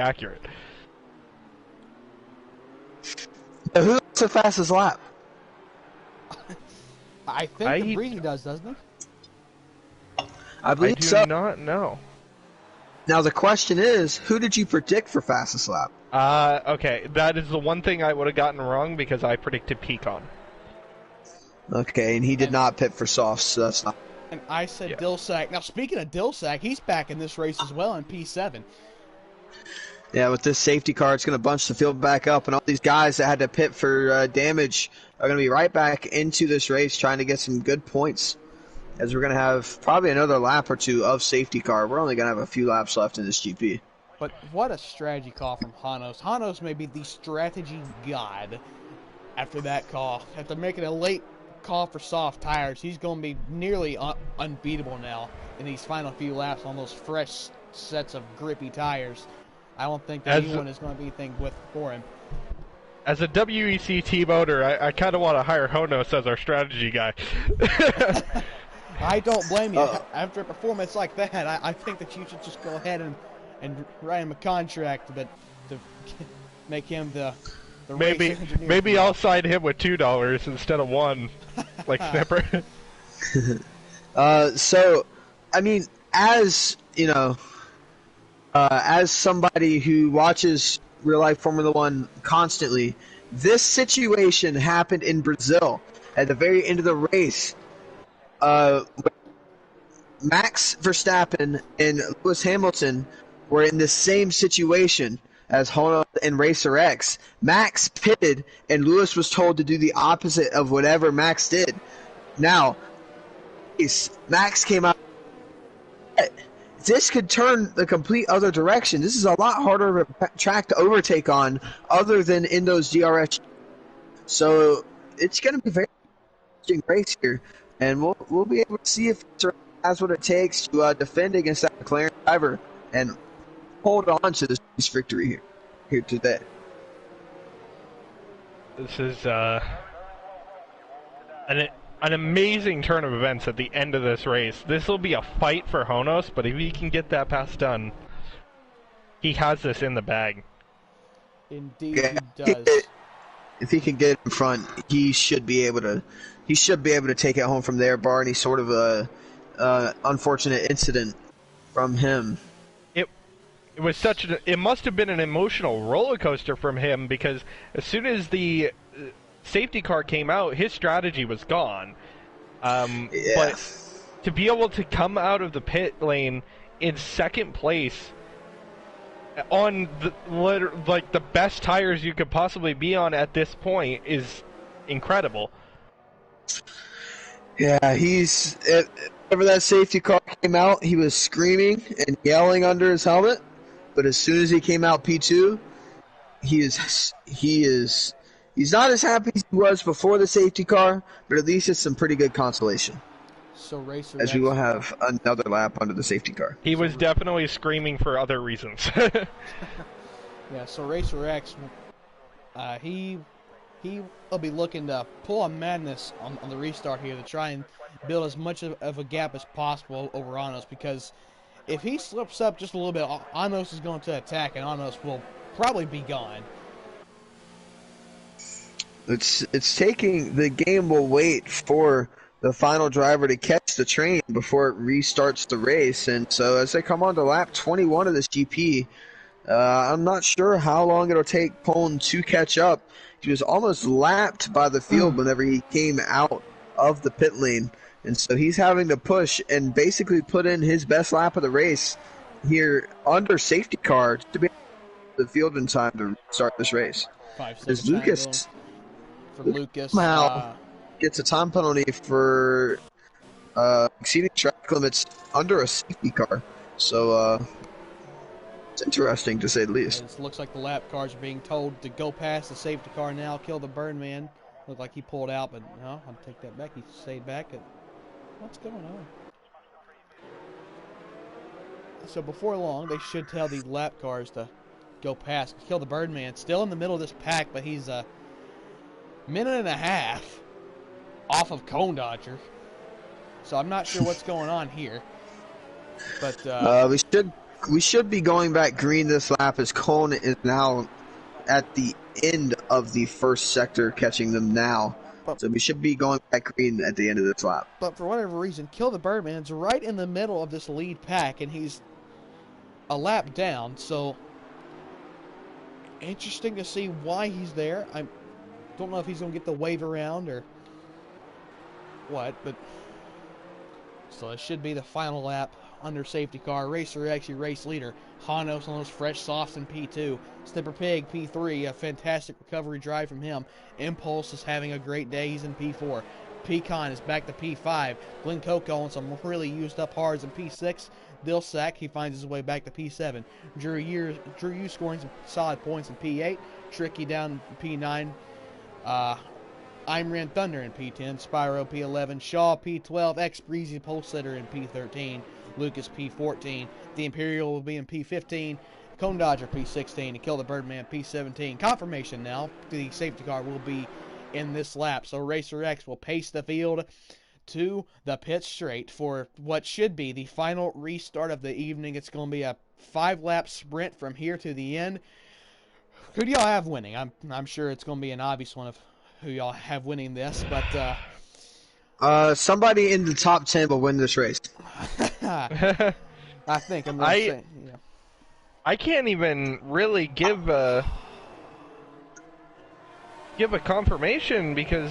accurate. Who's the fastest lap? I think the Prix does, doesn't he? I believe so. I do not know. Now the question is, who did you predict for fastest lap? Okay, that is the one thing I would have gotten wrong because I predicted Pecan. Okay, and he did not pit for softs, so that's not... And I said Dilsack. Now, speaking of Dilsack, he's back in this race as well in P7. Yeah, with this safety car, it's going to bunch the field back up, and all these guys that had to pit for damage are going to be right back into this race trying to get some good points, as we're going to have probably another lap or two of safety car. We're only going to have a few laps left in this GP. But what a strategy call from Hanos. Hanos may be the strategy god after that call. After making a late call for soft tires, he's going to be nearly unbeatable now in these final few laps on those fresh sets of grippy tires. I don't think that anyone is going to be anything for him. As a WEC team owner, I kind of want to hire Honos as our strategy guy. I don't blame you. After a performance like that, I think that you should just go ahead and write him a contract, but to make him the race engineer. Maybe I'll sign him with $2 instead of $1, like Snipper. So, I mean, as you know, as somebody who watches real life Formula One constantly, this situation happened in Brazil at the very end of the race. Max Verstappen and Lewis Hamilton were in the same situation as Honda and Racer X. Max pitted, and Lewis was told to do the opposite of whatever Max did. Now, Max came out. This could turn the complete other direction. This is a lot harder of a track to overtake on other than in those DRS. So it's going to be a very interesting race here, and we'll be able to see if it has what it takes to defend against that McLaren driver and hold on to this victory here today. This is an amazing turn of events at the end of this race. This will be a fight for Honos, but if he can get that pass done, he has this in the bag. Indeed, he does. If he can get in front, he should be able to. He should be able to take it home from there, bar any sort of a unfortunate incident from him. It was it must have been an emotional roller coaster from him, because as soon as the safety car came out, his strategy was gone. But to be able to come out of the pit lane in second place on the best tires you could possibly be on at this point is incredible. Yeah, whenever that safety car came out, he was screaming and yelling under his helmet. But as soon as he came out P2, he's not as happy as he was before the safety car, but at least it's some pretty good consolation. So Racer As we will have another lap under the safety car. He was definitely screaming for other reasons. Yeah, so Racer X, he will be looking to pull a madness on the restart here to try and build as much of a gap as possible over Anos, because if he slips up just a little bit, Anos is going to attack, and Anos will probably be gone. It's taking, the game will wait for the final driver to catch the train before it restarts the race. And so as they come on to lap 21 of this GP, I'm not sure how long it'll take Pone to catch up. He was almost lapped by the field whenever he came out of the pit lane. And so he's having to push and basically put in his best lap of the race here under safety car to be the field in time to start this race. As Lucas gets a time penalty for exceeding track limits under a safety car. So it's interesting to say the least. It looks like the lap cars are being told to go past the safety car now, kill the Birdman. Looked like he pulled out, but no, I'll take that back. He stayed back. What's going on? So before long, they should tell the lap cars to go past, kill the Birdman. Still in the middle of this pack, but he's a minute and a half off of Cone Dodger. So I'm not sure what's going on here. But We should be going back green this lap as Cone is now at the end of the first sector, catching them now. So we should be going back green at the end of this lap. But for whatever reason, Kill the Birdman's right in the middle of this lead pack, and he's a lap down. So interesting to see why he's there. I don't know if he's going to get the wave around or what, but so it should be the final lap under safety car. Racer X, your race leader. Hanos on those fresh softs in P2. Snipper Pig, P3. A fantastic recovery drive from him. Impulse is having a great day. He's in P4. Pecan is back to P5. Glenn Coco on some really used up hards in P6. Dilsack, he finds his way back to P7. Drew Yu scoring some solid points in P8. Tricky down in P9. Imran Thunder in P10. Spyro P11. Shaw P12. X Breezy Pulsator in P13. Lucas P14. The Imperial will be in P15. Cone Dodger P16. And Kill the Birdman P17. Confirmation now. The safety car will be in this lap. So Racer X will pace the field to the pit straight for what should be the final restart of the evening. It's going to be a 5-lap sprint from here to the end. Who do y'all have winning? I'm sure it's going to be an obvious one of who y'all have winning this, but somebody in the top 10 will win this race. I think I'm going to say, yeah. I can't even really give a confirmation because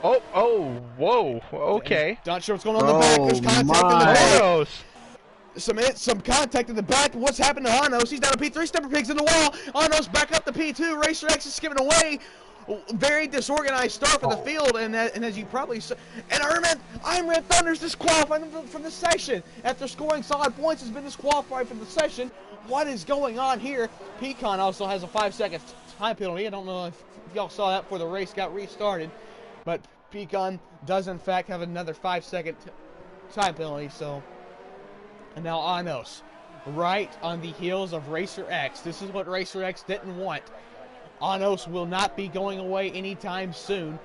whoa, okay. Not sure what's going on in the back. There's contact in the back. Some contact in the back. What's happened to Hanos? He's down to P3. Snipper Pig's in the wall. Hanos back up to P2. Racer X is skipping away. Very disorganized start for the field, and as you probably saw, and Imran Thunder's disqualified from the session after scoring solid points. Has been disqualified from the session. What is going on here? Pecan also has a 5-second time penalty. I don't know if y'all saw that before the race got restarted, but Pecan does in fact have another 5-second time penalty. So, and now Anos, right on the heels of Racer X. This is what Racer X didn't want. Anos will not be going away anytime soon.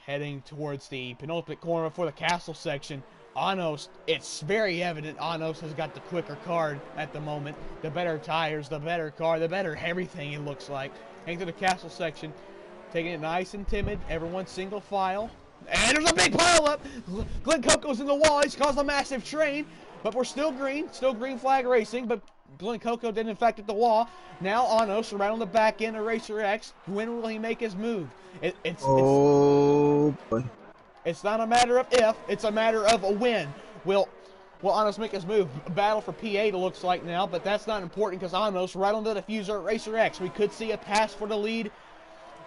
Heading towards the penultimate corner for the castle section. Anos, it's very evident Anos has got the quicker car at the moment. The better tires, the better car, the better everything it looks like. Heading to the castle section. Taking it nice and timid. Everyone single file. And there's a big pile up. Glenn Coco's in the wall. He's caused a massive train. But we're still green flag racing. But Glenn Coco did in fact hit the wall. Now Anos right on the back end of Racer X. When will he make his move? It's not a matter of if, it's a matter of a when. Will Anos make his move? A battle for P8 it looks like now, but that's not important because Anos right on the diffuser at Racer X. We could see a pass for the lead.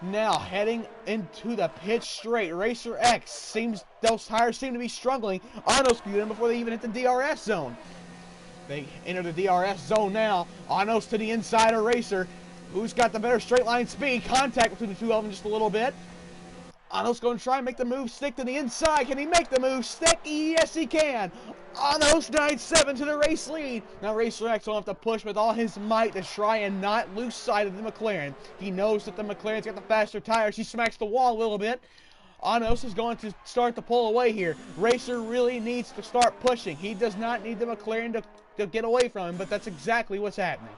Now heading into the pit straight. Racer X those tires seem to be struggling. Anos could get in before they even hit the DRS zone. They enter the DRS zone now. Anos to the inside of Racer. Who's got the better straight line speed? Contact between the two of them just a little bit. Anos going to try and make the move stick to the inside. Can he make the move stick? Yes, he can. Anos 9-7 to the race lead. Now Racer X will have to push with all his might to try and not lose sight of the McLaren. He knows that the McLaren's got the faster tires. He smacks the wall a little bit. Anos is going to start to pull away here. Racer really needs to start pushing. He does not need the McLaren to get away from him, but that's exactly what's happening.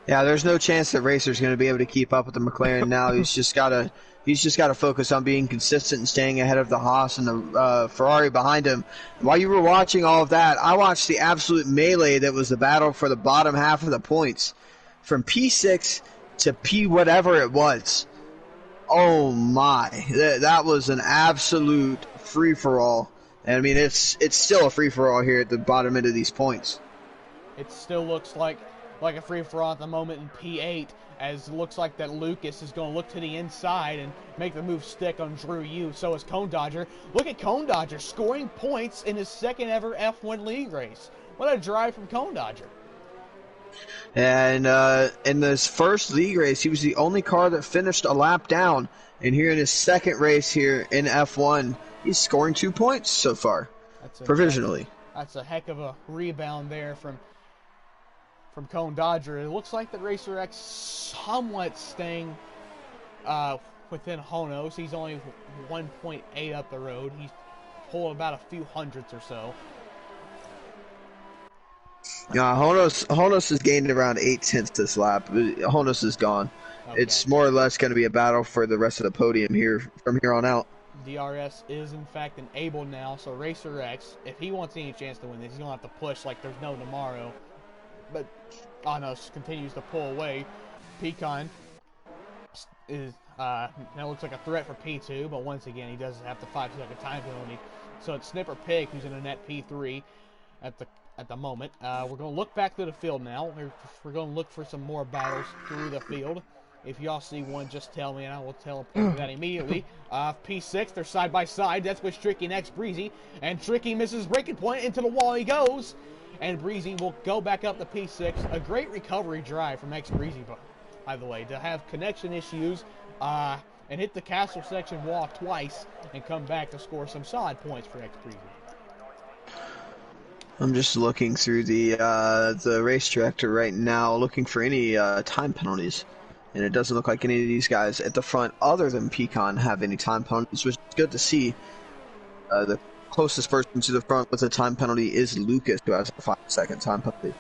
Yeah, there's no chance that Racer's going to be able to keep up with the McLaren now. He's just got to focus on being consistent and staying ahead of the Haas and the Ferrari behind him. While you were watching all of that, I watched the absolute melee that was the battle for the bottom half of the points, from P6 to P whatever it was. Oh my, that was an absolute free for all. And I mean, it's still a free for all here at the bottom end of these points. It still looks like a free-for-all at the moment in P8, as it looks like that Lucas is going to look to the inside and make the move stick on Drew Yu. So is Cone Dodger. Look at Cone Dodger scoring points in his second ever F1 league race. What a drive from Cone Dodger. And in this first league race, he was the only car that finished a lap down. And here in his second race here in F1, he's scoring 2 points so far, provisionally. That's a heck of a rebound there from Cone Dodger. It looks like the Racer X somewhat staying within Hanos. He's only 1.8 up the road. He's pulling about a few hundredths or so. Yeah, Honos has gained around 8 tenths this lap. Honos is gone. Okay. It's more or less going to be a battle for the rest of the podium here from here on out. DRS is in fact enabled now, so Racer X, if he wants any chance to win this, he's gonna have to push like there's no tomorrow. But Anos continues to pull away. Pecan is now looks like a threat for P2, but once again he does have the 5-second time penalty. So it's Snipper Pig who's in a net P3 at the moment. We're going to look back to the field now. We're going to look for some more battles through the field. If y'all see one, just tell me, and I will teleport that immediately. P6, they're side by side. That's with Tricky next Breezy. And Tricky misses breaking point. Into the wall he goes. And Breezy will go back up to P6. A great recovery drive from X Breezy, by the way, to have connection issues and hit the castle section wall twice and come back to score some solid points for X Breezy. I'm just looking through the race director right now, looking for any time penalties. And it doesn't look like any of these guys at the front, other than Pecan, have any time penalties, which is good to see. The closest person to the front with a time penalty is Lucas, who has a 5-second time penalty.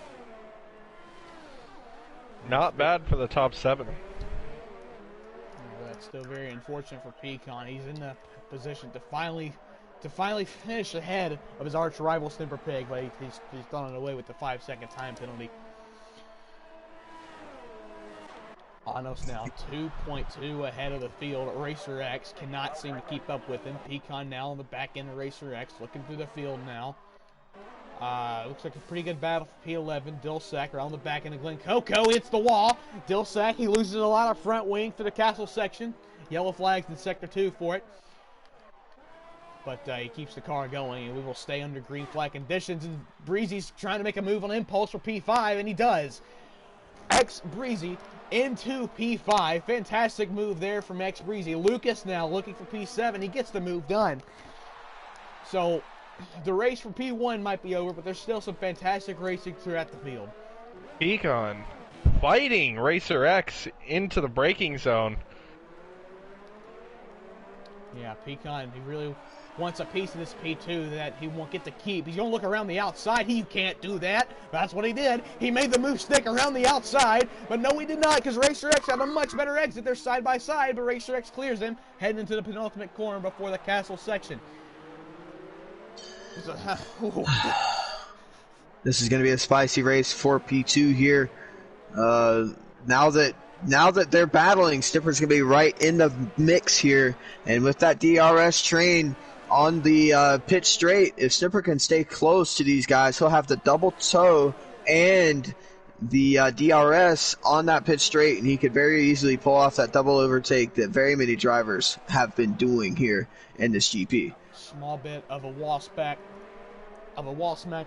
Not bad for the top 7. That's still very unfortunate for Pecan. He's in the position to finally finish ahead of his arch rival Snipper Pig, but he's thrown it away with the 5-second time penalty. Anos now 2.2 ahead of the field. Racer X cannot seem to keep up with him. Pecan now on the back end of Racer X, looking through the field now. Looks like a pretty good battle for P11. Dilsack around the back end of Glen Coco hits the wall. Dilsack, he loses a lot of front wing to the castle section. Yellow flags in Sector 2 for it. But he keeps the car going, and we will stay under green flag conditions. And Breezy's trying to make a move on impulse for P5, and he does. X Breezy into P5. Fantastic move there from X Breezy. Lucas now looking for P7. He gets the move done. So the race for P1 might be over, but there's still some fantastic racing throughout the field. Pecan fighting Racer X into the braking zone. Yeah, Pecan, he really wants a piece of this P2 that he won't get to keep. He's going to look around the outside. He can't do that. That's what he did. He made the move stick around the outside, but no, he did not, because Racer X had a much better exit. They're side by side, but Racer X clears him, heading into the penultimate corner before the castle section. This is going to be a spicy race for P2 here. Now that they're battling, Snipper's going to be right in the mix here. And with that DRS train on the pit straight, if Snipper can stay close to these guys, he'll have the double toe and the DRS on that pit straight, and he could very easily pull off that double overtake that very many drivers have been doing here in this GP. Small bit of a wall smack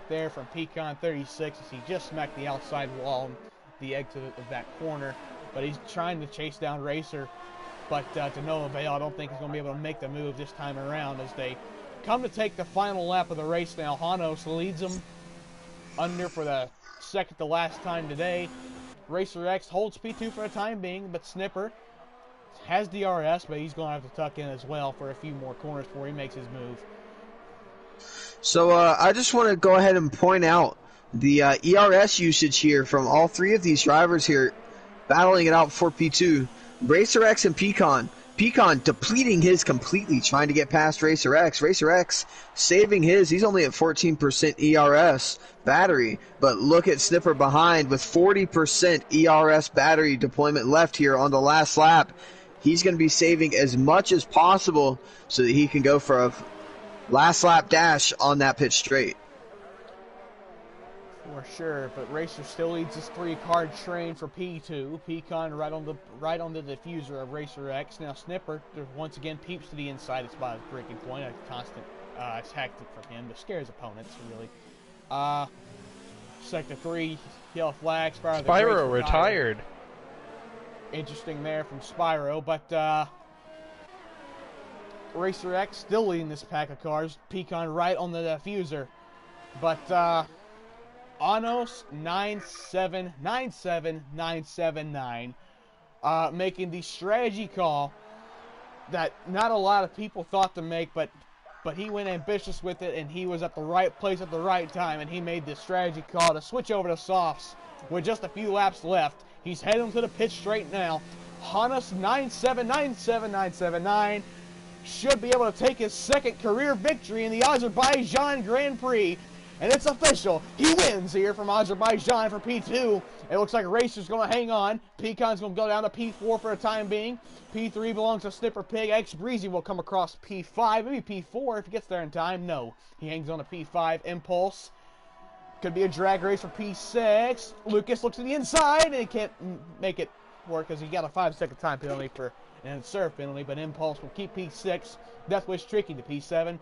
there from Pecan 36 as he just smacked the outside wall on the exit of that corner. But he's trying to chase down Racer, but to no avail. I don't think he's going to be able to make the move this time around as they come to take the final lap of the race now. Hanos leads them under for the second to last time today. Racer X holds P2 for the time being, but Snipper has DRS, but he's going to have to tuck in as well for a few more corners before he makes his move. So I just want to go ahead and point out the ERS usage here from all three of these drivers here battling it out for P2. Racer X and Pecan. Pecan depleting his completely, trying to get past Racer X. Racer X saving his. He's only at 14% ERS battery. But look at Snipper behind with 40% ERS battery deployment left here on the last lap. He's going to be saving as much as possible so that he can go for a last lap dash on that pit straight. For sure, but Racer still leads his 3-card train for P2. Pecan right on the diffuser of Racer X. Now Snipper once again peeps to the inside. It's about his breaking point. A constant tactic from him to scare his opponents, really. Sector 3, yellow flag. Spyro retired. Interesting there from Spyro, but Racer X still leading this pack of cars. Pecan right on the diffuser, but Anos 9797979 making the strategy call that not a lot of people thought to make, but but he went ambitious with it, and he was at the right place at the right time, and he made this strategy call to switch over to softs with just a few laps left. He's heading to the pit straight now. Hannes 9797979 should be able to take his second career victory in the Azerbaijan Grand Prix. And it's official. He wins here from Azerbaijan for P2. It looks like Racer's going to hang on. Peacon's going to go down to P4 for the time being. P3 belongs to Snipper Pig. X Breezy will come across P5. Maybe P4 if he gets there in time. No. He hangs on to P5. Impulse. Could be a drag race for P6. Lucas looks to the inside and he can't make it work because he got a 5-second time penalty for an serve penalty. But Impulse will keep P6. Death Wish Tricky to P7.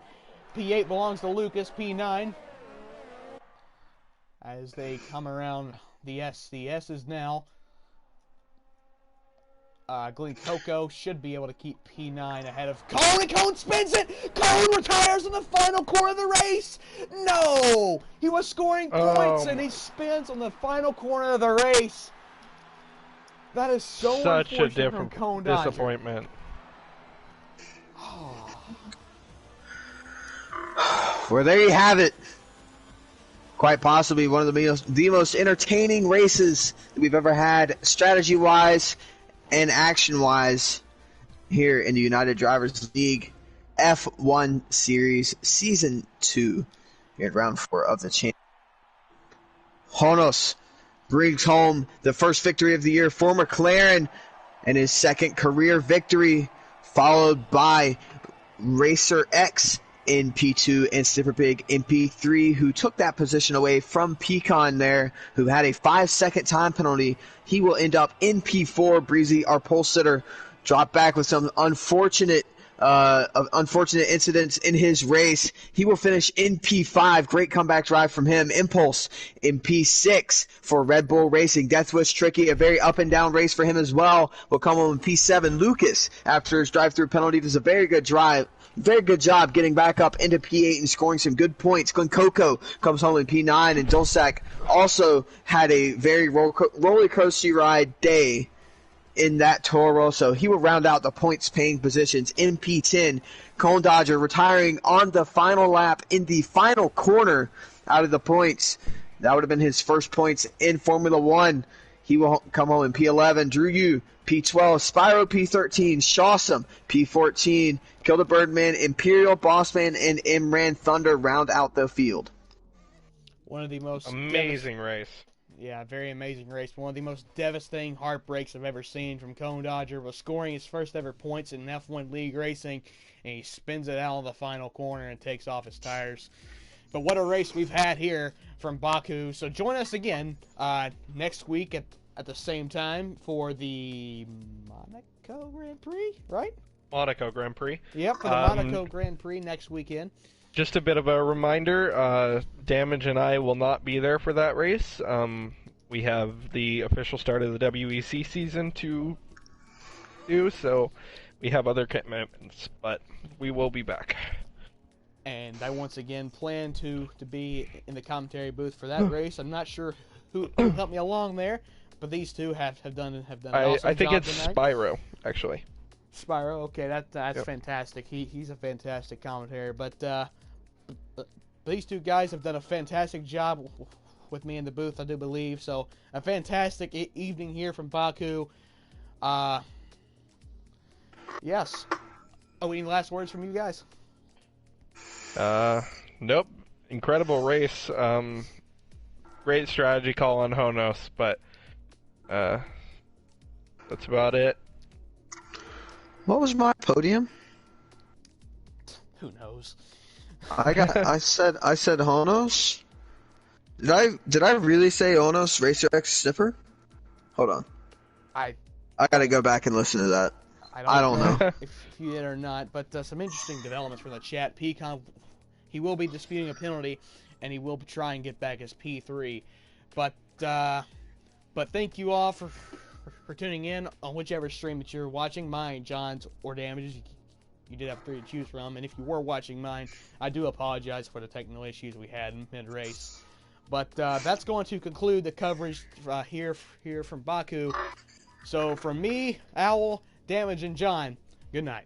P8 belongs to Lucas. P9. As they come around the S. The S is now Glen Coco should be able to keep P9 ahead of Cone, and Cone spins it! Cone retires in the final corner of the race! No! He was scoring points and he spins on the final corner of the race. That is so such a unfortunate from Cone Dodger. disappointment. Well, there you have it. Quite possibly one of the most entertaining races that we've ever had, strategy-wise and action-wise, here in the United Drivers League F1 Series Season 2, here at Round 4 of the Championship. Honos brings home the first victory of the year for McLaren and his second career victory, followed by Racer X in P2 and Snipper Pig in P3, who took that position away from Pecan there, who had a 5-second time penalty. He will end up in P4. Breezy, our pole sitter, dropped back with some unfortunate incidents in his race. He will finish in P5. Great comeback drive from him. Impulse in P6 for Red Bull Racing. Death Wish Tricky, a very up and down race for him as well, will come home in P7. Lucas, after his drive-through penalty, does a very good drive. Very good job getting back up into P8 and scoring some good points. Glen Coco comes home in P9, and Dulsac also had a very roller coaster ride day in that Toro Rosso. He will round out the points-paying positions in P10. Cone Dodger retiring on the final lap in the final corner out of the points. That would have been his first points in Formula 1. He will come home in P11. Drew Yu, P12. Spyro, P13. Shawsome, P14. Kill the Birdman, Imperial, Bossman, and Imran Thunder round out the field. One of the most amazing race. Yeah, very amazing race. One of the most devastating heartbreaks I've ever seen from Cone Dodger was scoring his first ever points in F1 League racing, and he spins it out in the final corner and takes off his tires. But what a race we've had here from Baku. So join us again next week at the same time for the Monaco Grand Prix, right? Monaco Grand Prix. Yep, for the Monaco Grand Prix next weekend. Just a bit of a reminder, Damage and I will not be there for that race. We have the official start of the WEC season to do, so we have other commitments, but we will be back. And I once again plan to be in the commentary booth for that race. I'm not sure who helped me along there, but these two have done an awesome I think job it's tonight. Spyro, actually. Spyro, okay, that's Yep. fantastic. He's a fantastic commentator. But these two guys have done a fantastic job with me in the booth, I do believe. So a fantastic evening here from Baku. Yes. Oh, any last words from you guys? Nope. Incredible race. Great strategy call on Honos, but that's about it. What was my podium? Who knows? I said Honos. Did I really say Honos Racer X Snipper? Hold on. I gotta go back and listen to that. I don't know if you did or not, but some interesting developments from the chat. Pecan, he will be disputing a penalty, and he will try and get back his P3. But thank you all for tuning in on whichever stream that you're watching, mine, John's, or Damage's. You did have 3 to choose from, and if you were watching mine, I do apologize for the technical issues we had mid-race. But that's going to conclude the coverage here from Baku. So from me, Owl, Damage, and John, good night.